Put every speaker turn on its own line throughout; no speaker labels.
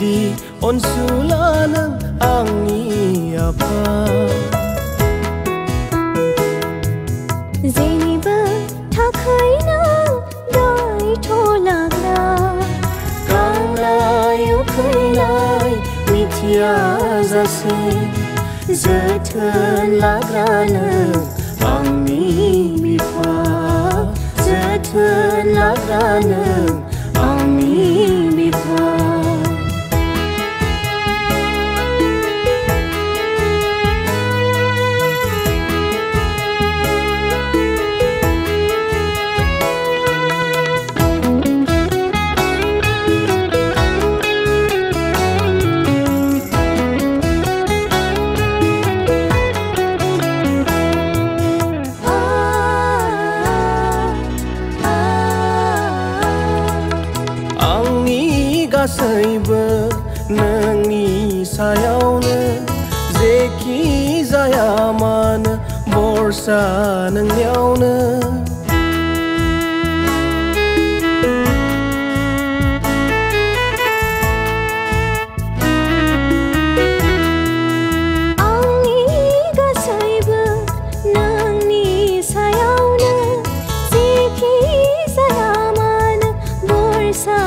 बेसेदि अनसुला नों आंनि आफा
जेनिबो थाखाय नों दायथ' लाग्रा
गांनाय उखैनाय मिथियाजासे जोथोन लाग्रा नों आंनि बिफा जोथोन लाग्रा नों आंनि बिफा गासैबो नोंनि सायावनो जेखि जाया मानो भरसा नोंनियावनो
आंनि गासैबो नोंनि सायावनो जेखि जाया मानो भरसा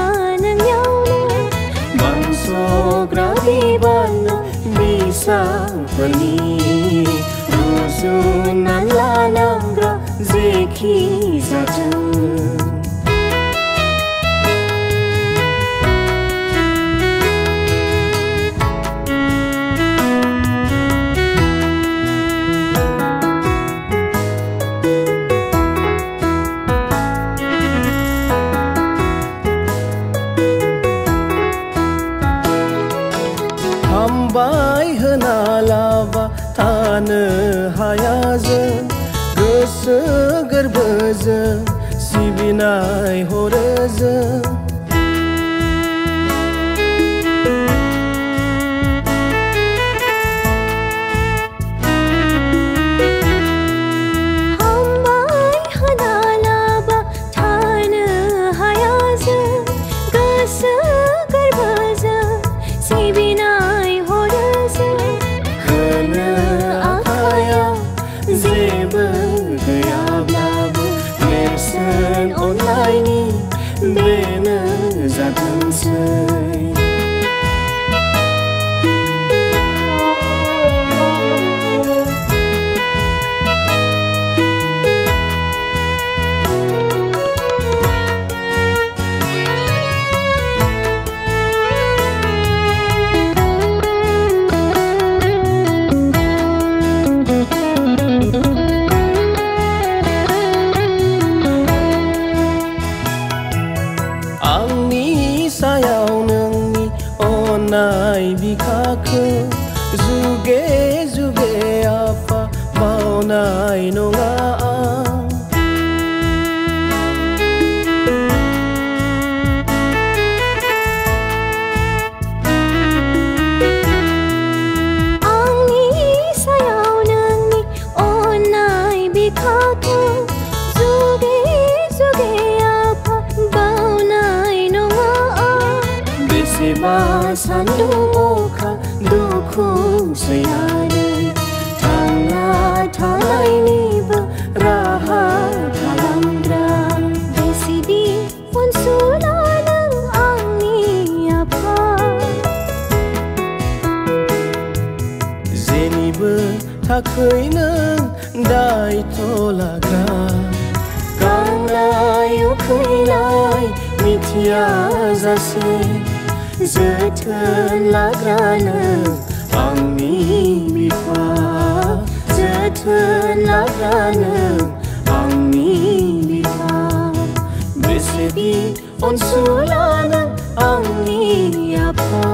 सोग्रा बिबान बिसाफोरनि रुजुना लानांग्रा जेखि जाथों हामबाय होना लाबा थानो हाया जों गोसो गोरबोजों सिबिनाय हरो जों
हामबाय होना लाबा थानो हाया जों गोसो गोरबोजों सिबिनाय
जेबो गैयाब्लाबो नेरसोन अननायनि बेनो जाथोंसै आंनि सायाव नोंनि अननाय बिखाखौ जुगे जुगे आफा बावनाय नङा
आंनि सायाव नोंनि अननाय बिखाखौ जुगे जुगे आफा बावनाय नङा
बेसेबा सान्दुं अखा दुखु सैनानै थांना थानायनिबो राहा खालामग्रा बेसेदि अनसुला नों आंनि आफा जेनिबो थाखाय नों दायथ' लाग्रा गांनाय उखैनाय मिथियाजासे जोथोन लाग्रा नों आंनि बिफा जोथोन लाग्रा नों आंनि बिफा बेसेदि अनसुला नों आंनि आफा